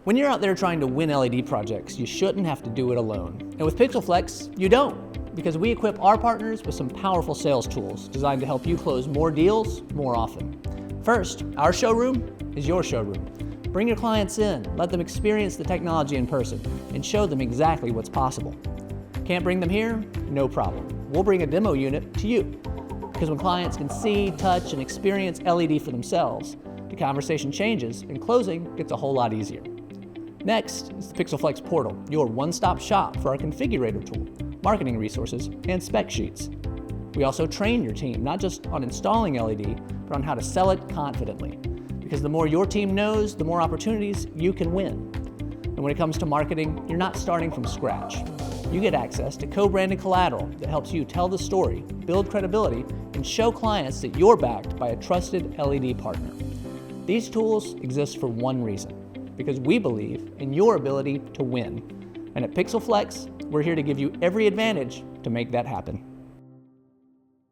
When you're out there trying to win LED projects, you shouldn't have to do it alone. And with PixelFLEX, you don't, because we equip our partners with some powerful sales tools designed to help you close more deals more often. First, our showroom is your showroom. Bring your clients in, let them experience the technology in person, and show them exactly what's possible. Can't bring them here? No problem. We'll bring a demo unit to you. Because when clients can see, touch, and experience LED for themselves, the conversation changes and closing gets a whole lot easier. Next is the PixelFLEX Portal, your one-stop shop for our Configurator tool, marketing resources, and spec sheets. We also train your team, not just on installing LED, but on how to sell it confidently. Because the more your team knows, the more opportunities you can win. And when it comes to marketing, you're not starting from scratch. You get access to co-branded collateral that helps you tell the story, build credibility, and show clients that you're backed by a trusted LED partner. These tools exist for one reason, because we believe in your ability to win. And at PixelFLEX, we're here to give you every advantage to make that happen.